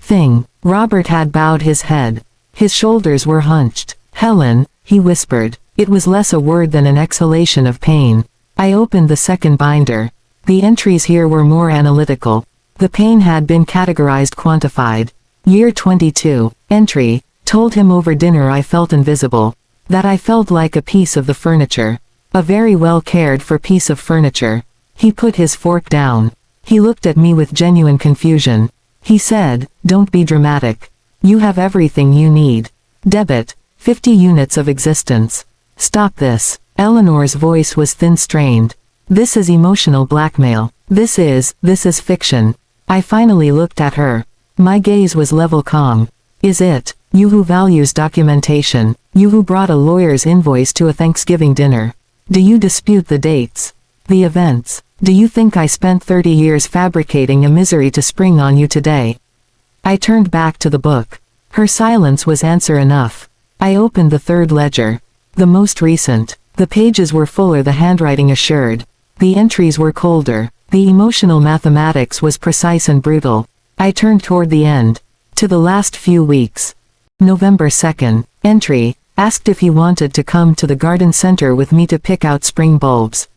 [SPEAKER 1] thing. Robert had bowed his head. His shoulders were hunched. "Helen," he whispered. It was less a word than an exhalation of pain. I opened the second binder. The entries here were more analytical. The pain had been categorized, quantified. Year 22. Entry. Told him over dinner I felt invisible. That I felt like a piece of the furniture. A very well cared for piece of furniture. He put his fork down. He looked at me with genuine confusion. He said, "Don't be dramatic. You have everything you need. Debit. 50 units of existence. Stop this." Eleanor's voice was thin, strained. "This is emotional blackmail. This is fiction." I finally looked at her. My gaze was level, calm. "Is it, you who values documentation, you who brought a lawyer's invoice to a Thanksgiving dinner? Do you dispute the dates? The events? Do you think I spent 30 years fabricating a misery to spring on you today?" I turned back to the book. Her silence was answer enough. I opened the third ledger. The most recent. The pages were fuller, the handwriting assured. The entries were colder. The emotional mathematics was precise and brutal. I turned toward the end. To the last few weeks. November 2nd. Entry. Asked if he wanted to come to the garden center with me to pick out spring bulbs.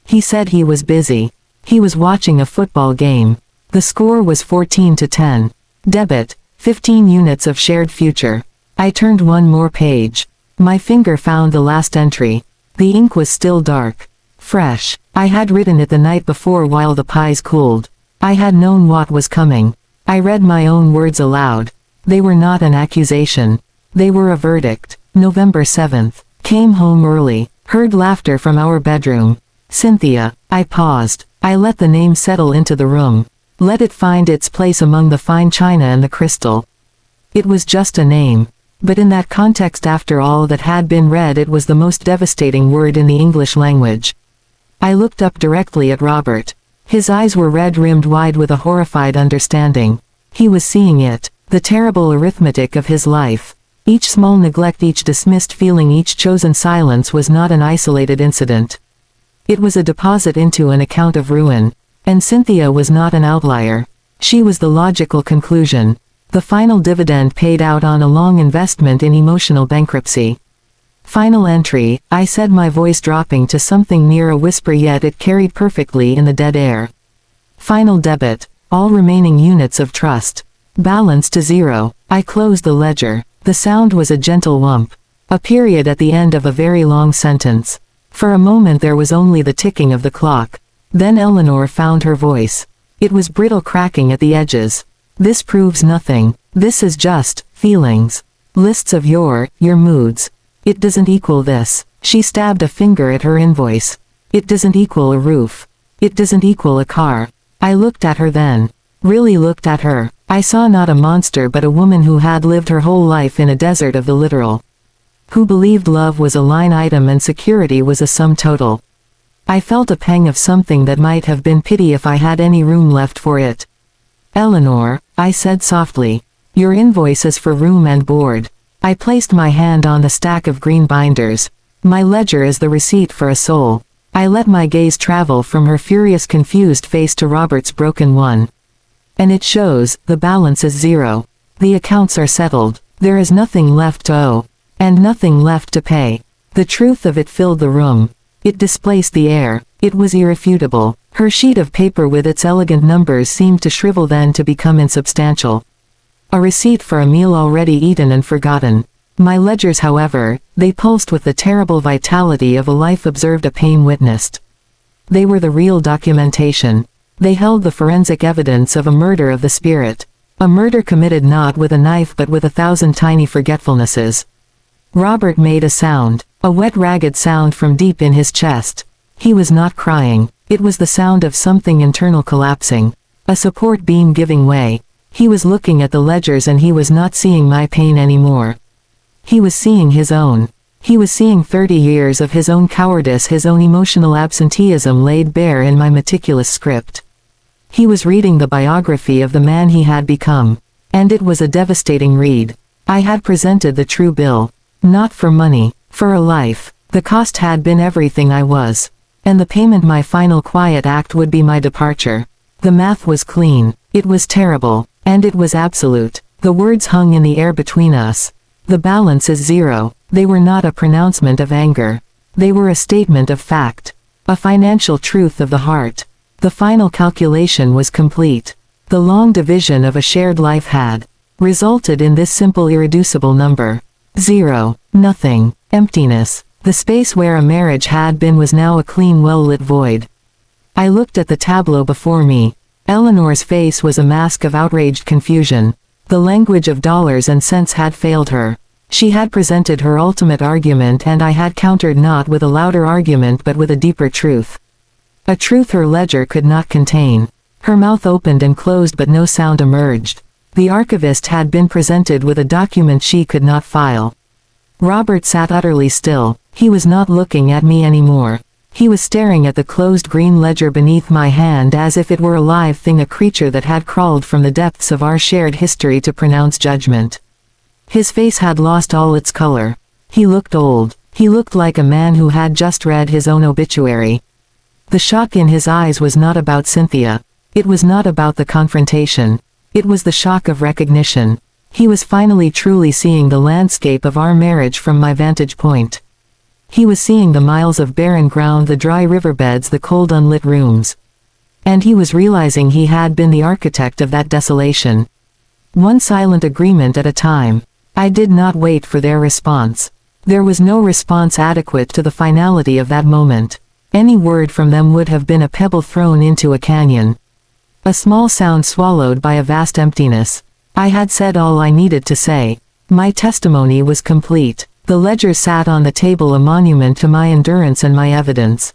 [SPEAKER 1] He said he was busy. He was watching a football game. The score was 14-10. Debit. 15 units of shared future. I turned one more page. My finger found the last entry. The ink was still dark. Fresh. I had written it the night before while the pies cooled. I had known what was coming. I read my own words aloud. They were not an accusation. They were a verdict. November 7th. Came home early. Heard laughter from our bedroom. Cynthia. I paused. I let the name settle into the room. Let it find its place among the fine china and the crystal. It was just a name. But in that context, after all that had been read, it was the most devastating word in the English language. I looked up directly at Robert. His eyes were red-rimmed wide with a horrified understanding. He was seeing it, the terrible arithmetic of his life. Each small neglect, each dismissed feeling, each chosen silence was not an isolated incident. It was a deposit into an account of ruin. And Cynthia was not an outlier. She was the logical conclusion. The final dividend paid out on a long investment in emotional bankruptcy. Final entry, I said, my voice dropping to something near a whisper, yet it carried perfectly in the dead air. Final debit. All remaining units of trust. Balance to 0. I closed the ledger. The sound was a gentle whump. A period at the end of a very long sentence. For a moment there was only the ticking of the clock. Then Eleanor found her voice. It was brittle, cracking at the edges. This proves nothing. This is just feelings. Lists of your moods. It doesn't equal this. She stabbed a finger at her invoice. It doesn't equal a roof. It doesn't equal a car. I looked at her then. Really looked at her. I saw not a monster but a woman who had lived her whole life in a desert of the literal. Who believed love was a line item and security was a sum total. I felt a pang of something that might have been pity if I had any room left for it. Eleanor, I said softly. Your invoice is for room and board. I placed my hand on the stack of green binders. My ledger is the receipt for a soul. I let my gaze travel from her furious confused face to Robert's broken one. And it shows, the balance is 0. The accounts are settled. There is nothing left to owe. And nothing left to pay. The truth of it filled the room. It displaced the air. It was irrefutable. Her sheet of paper with its elegant numbers seemed to shrivel then to become insubstantial. A receipt for a meal already eaten and forgotten. My ledgers, however, they pulsed with the terrible vitality of a life observed, a pain witnessed. They were the real documentation. They held the forensic evidence of a murder of the spirit. A murder committed not with a knife but with 1,000 tiny forgetfulnesses. Robert made a sound, a wet ragged sound from deep in his chest. He was not crying. It was the sound of something internal collapsing. A support beam giving way. He was looking at the ledgers and he was not seeing my pain anymore. He was seeing his own. He was seeing 30 years of his own cowardice, his own emotional absenteeism laid bare in my meticulous script. He was reading the biography of the man he had become. And it was a devastating read. I had presented the true bill. Not for money, for a life. The cost had been everything I was. And the payment my final quiet act would be my departure. The math was clean. It was terrible. And it was absolute. The words hung in the air between us. The balance is 0. They were not a pronouncement of anger. They were a statement of fact. A financial truth of the heart. The final calculation was complete. The long division of a shared life had resulted in this simple irreducible number. 0. Nothing. Emptiness. The space where a marriage had been was now a clean, well-lit void. I looked at the tableau before me. Eleanor's face was a mask of outraged confusion. The language of dollars and cents had failed her. She had presented her ultimate argument and I had countered not with a louder argument but with a deeper truth. A truth her ledger could not contain. Her mouth opened and closed but no sound emerged. The archivist had been presented with a document she could not file. Robert sat utterly still. He was not looking at me anymore. He was staring at the closed green ledger beneath my hand as if it were a live thing, a creature that had crawled from the depths of our shared history to pronounce judgment. His face had lost all its color. He looked old. He looked like a man who had just read his own obituary. The shock in his eyes was not about Cynthia. It was not about the confrontation. It was the shock of recognition. He was finally truly seeing the landscape of our marriage from my vantage point. He was seeing the miles of barren ground, the dry riverbeds, the cold unlit rooms. And he was realizing he had been the architect of that desolation. One silent agreement at a time. I did not wait for their response. There was no response adequate to the finality of that moment. Any word from them would have been a pebble thrown into a canyon. A small sound swallowed by a vast emptiness. I had said all I needed to say. My testimony was complete. The ledger sat on the table, a monument to my endurance and my evidence.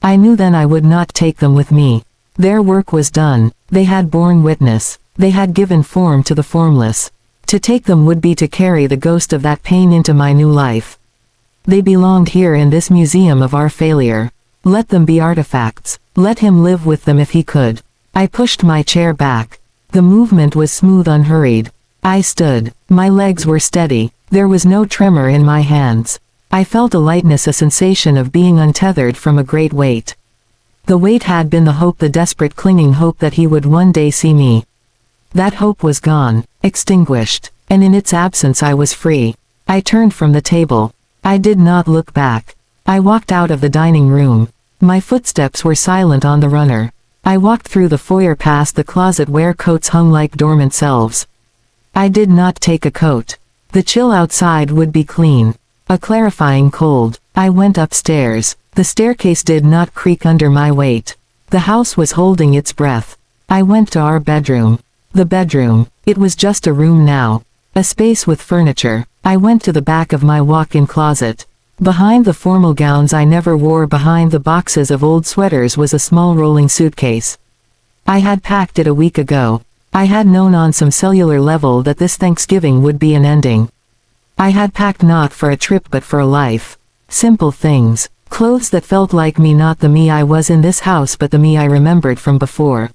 [SPEAKER 1] I knew then I would not take them with me. Their work was done. They had borne witness. They had given form to the formless. To take them would be to carry the ghost of that pain into my new life. They belonged here in this museum of our failure. Let them be artifacts. Let him live with them if he could. I pushed my chair back. The movement was smooth, unhurried. I stood. My legs were steady. There was no tremor in my hands. I felt a lightness, a sensation of being untethered from a great weight. The weight had been the hope, the desperate clinging hope that he would one day see me. That hope was gone, extinguished, and in its absence I was free. I turned from the table. I did not look back. I walked out of the dining room. My footsteps were silent on the runner. I walked through the foyer past the closet where coats hung like dormant selves. I did not take a coat. The chill outside would be clean. A clarifying cold. I went upstairs. The staircase did not creak under my weight. The house was holding its breath. I went to our bedroom. The bedroom. It was just a room now. A space with furniture. I went to the back of my walk-in closet. Behind the formal gowns I never wore, behind the boxes of old sweaters, was a small rolling suitcase. I had packed it a week ago. I had known on some cellular level that this Thanksgiving would be an ending. I had packed not for a trip but for a life. Simple things. Clothes that felt like me, not the me I was in this house but the me I remembered from before.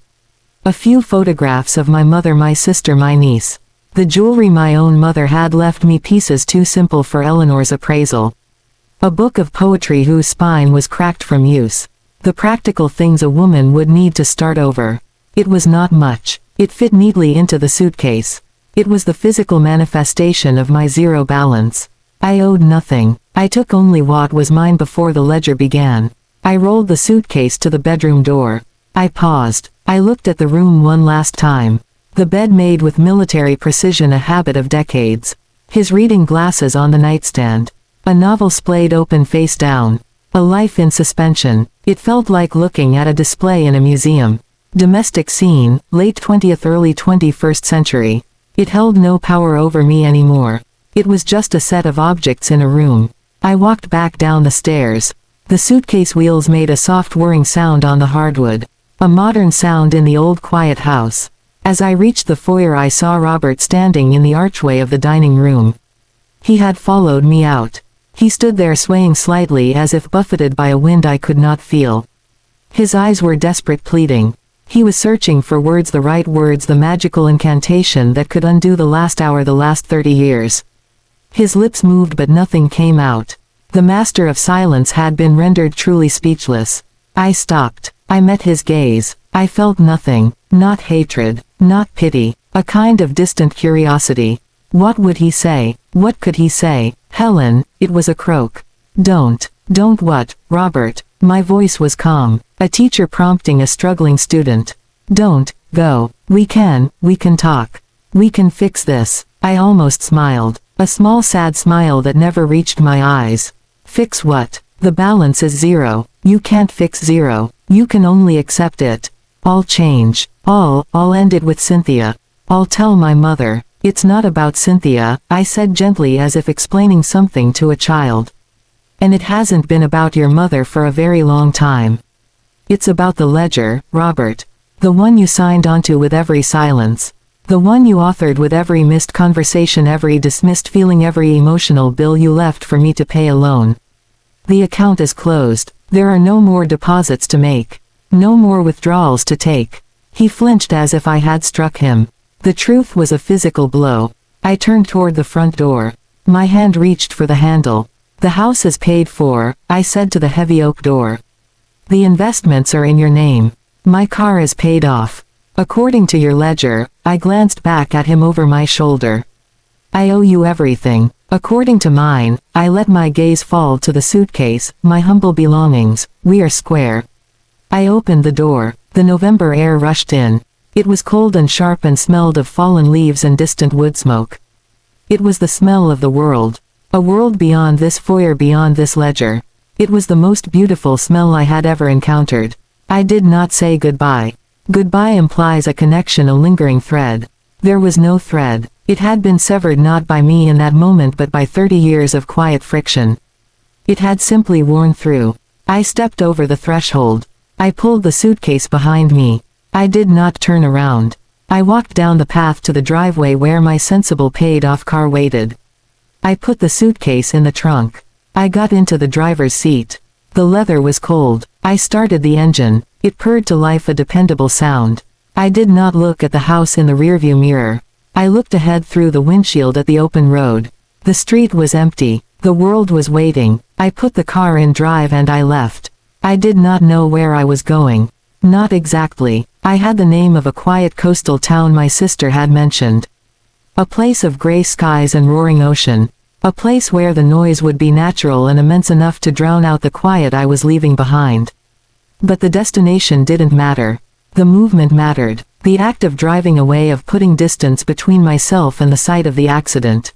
[SPEAKER 1] A few photographs of my mother, my sister, my niece. The jewelry my own mother had left me, pieces too simple for Eleanor's appraisal. A book of poetry whose spine was cracked from use. The practical things a woman would need to start over. It was not much. It fit neatly into the suitcase. It was the physical manifestation of my zero balance. I owed nothing. I took only what was mine before the ledger began. I rolled the suitcase to the bedroom door. I paused. I looked at the room one last time. The bed made with military precision, a habit of decades. His reading glasses on the nightstand. A novel splayed open face down. A life in suspension. It felt like looking at a display in a museum. Domestic scene, late 20th, early 21st century. It held no power over me anymore. It was just a set of objects in a room. I walked back down the stairs. The suitcase wheels made a soft whirring sound on the hardwood. A modern sound in the old quiet house. As I reached the foyer I saw Robert standing in the archway of the dining room. He had followed me out. He stood there swaying slightly as if buffeted by a wind I could not feel. His eyes were desperate, pleading. He was searching for words, the right words, the magical incantation that could undo the last hour, the last 30 years. His lips moved but nothing came out. The master of silence had been rendered truly speechless. I stopped. I met his gaze. I felt nothing. Not hatred. Not pity. A kind of distant curiosity. What would he say? What could he say? Helen, it was a croak. Don't what, Robert? My voice was calm. A teacher prompting a struggling student. Don't go. We can talk. We can fix this. I almost smiled. A small sad smile that never reached my eyes. Fix what? The balance is zero. You can't fix zero. You can only accept it. I'll change. I'll end it with Cynthia. I'll tell my mother. It's not about Cynthia, I said gently as if explaining something to a child. And it hasn't been about your mother for a very long time. It's about the ledger, Robert. The one you signed onto with every silence. The one you authored with every missed conversation, every dismissed feeling, every emotional bill you left for me to pay alone. The account is closed. There are no more deposits to make. No more withdrawals to take. He flinched as if I had struck him. The truth was a physical blow. I turned toward the front door. My hand reached for the handle. The house is paid for, I said to the heavy oak door. The investments are in your name. My car is paid off. According to your ledger. I glanced back at him over my shoulder. I owe you everything. According to mine. I let my gaze fall to the suitcase, my humble belongings. We are square. I opened the door. The November air rushed in. It was cold and sharp and smelled of fallen leaves and distant wood smoke. It was the smell of the world. A world beyond this foyer, beyond this ledger. It was the most beautiful smell I had ever encountered. I did not say goodbye. Goodbye implies a connection, a lingering thread. There was no thread. It had been severed not by me in that moment but by 30 years of quiet friction. It had simply worn through. I stepped over the threshold. I pulled the suitcase behind me. I did not turn around. I walked down the path to the driveway where my sensible paid-off car waited. I put the suitcase in the trunk. I got into the driver's seat. The leather was cold. I started the engine. It purred to life, a dependable sound. I did not look at the house in the rearview mirror. I looked ahead through the windshield at the open road. The street was empty. The world was waiting. I put the car in drive and I left. I did not know where I was going. Not exactly. I had the name of a quiet coastal town my sister had mentioned. A place of gray skies and roaring ocean. A place where the noise would be natural and immense enough to drown out the quiet I was leaving behind. But the destination didn't matter. The movement mattered. The act of driving away, of putting distance between myself and the site of the accident.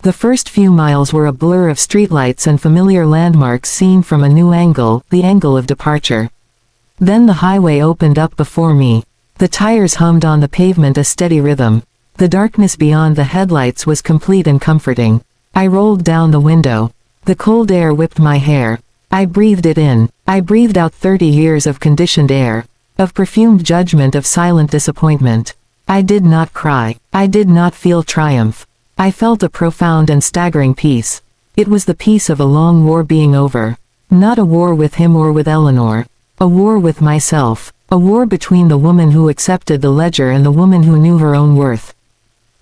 [SPEAKER 1] The first few miles were a blur of streetlights and familiar landmarks seen from a new angle, the angle of departure. Then the highway opened up before me. The tires hummed on the pavement a steady rhythm. The darkness beyond the headlights was complete and comforting. I rolled down the window. The cold air whipped my hair. I breathed it in. I breathed out 30 years of conditioned air, of perfumed judgment, of silent disappointment. I did not cry. I did not feel triumph. I felt a profound and staggering peace. It was the peace of a long war being over. Not a war with him or with Eleanor. A war with myself. A war between the woman who accepted the ledger and the woman who knew her own worth.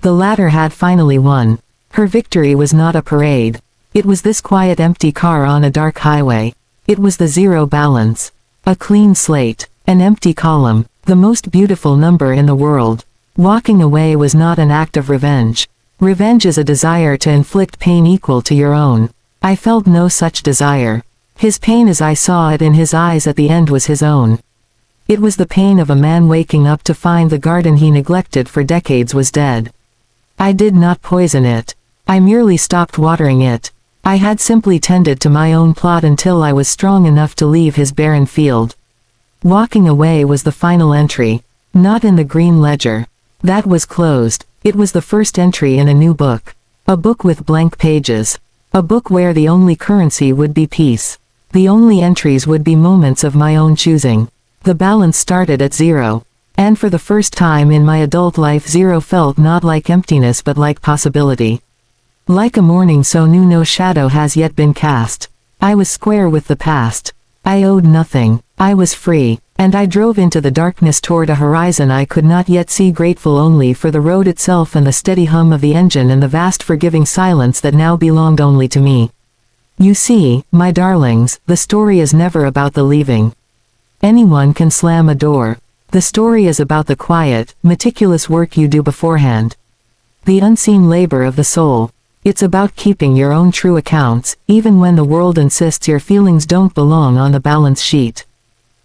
[SPEAKER 1] The latter had finally won. Her victory was not a parade. It was this quiet empty car on a dark highway. It was the zero balance. A clean slate. An empty column. The most beautiful number in the world. Walking away was not an act of revenge. Revenge is a desire to inflict pain equal to your own. I felt no such desire. His pain as I saw it in his eyes at the end was his own. It was the pain of a man waking up to find the garden he neglected for decades was dead. I did not poison it. I merely stopped watering it. I had simply tended to my own plot until I was strong enough to leave his barren field. Walking away was the final entry. Not in the green ledger. That was closed. It was the first entry in a new book. A book with blank pages. A book where the only currency would be peace. The only entries would be moments of my own choosing. The balance started at zero. And for the first time in my adult life, zero felt not like emptiness but like possibility. Like a morning so new no shadow has yet been cast. I was square with the past. I owed nothing. I was free. And I drove into the darkness toward a horizon I could not yet see, grateful only for the road itself and the steady hum of the engine and the vast forgiving silence that now belonged only to me. You see, my darlings, the story is never about the leaving. Anyone can slam a door. The story is about the quiet, meticulous work you do beforehand. The unseen labor of the soul. It's about keeping your own true accounts, even when the world insists your feelings don't belong on the balance sheet.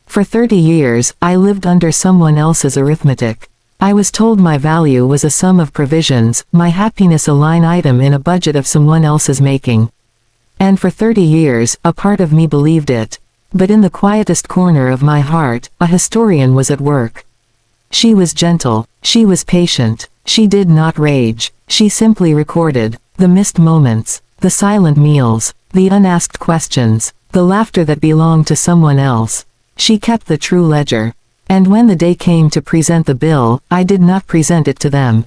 [SPEAKER 1] For 30 years, I lived under someone else's arithmetic. I was told my value was a sum of provisions, my happiness a line item in a budget of someone else's making. And for 30 years, a part of me believed it. But in the quietest corner of my heart, a historian was at work. She was gentle. She was patient. She did not rage. She simply recorded the missed moments, the silent meals, the unasked questions, the laughter that belonged to someone else. She kept the true ledger. And when the day came to present the bill, I did not present it to them.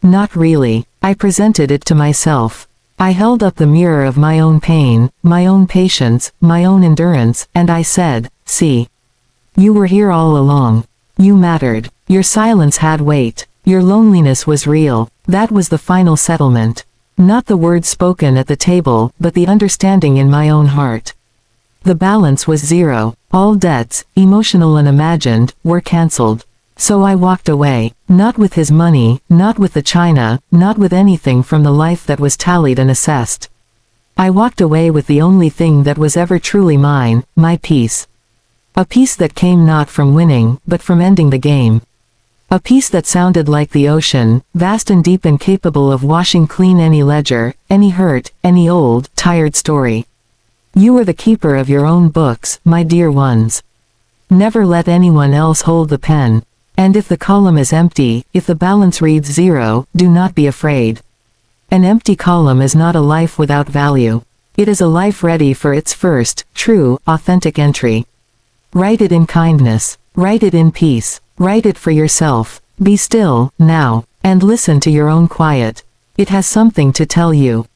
[SPEAKER 1] Not really. I presented it to myself. I held up the mirror of my own pain, my own patience, my own endurance, and I said, see. You were here all along. You mattered. Your silence had weight. Your loneliness was real. That was the final settlement. Not the words spoken at the table, but the understanding in my own heart. The balance was zero. All debts, emotional and imagined, were cancelled. So I walked away, not with his money, not with the china, not with anything from the life that was tallied and assessed. I walked away with the only thing that was ever truly mine, my peace. A peace that came not from winning, but from ending the game. A peace that sounded like the ocean, vast and deep and capable of washing clean any ledger, any hurt, any old, tired story. You are the keeper of your own books, my dear ones. Never let anyone else hold the pen. And if the column is empty, if the balance reads zero, do not be afraid. An empty column is not a life without value. It is a life ready for its first, true, authentic entry. Write it in kindness. Write it in peace. Write it for yourself. Be still, now, and listen to your own quiet. It has something to tell you.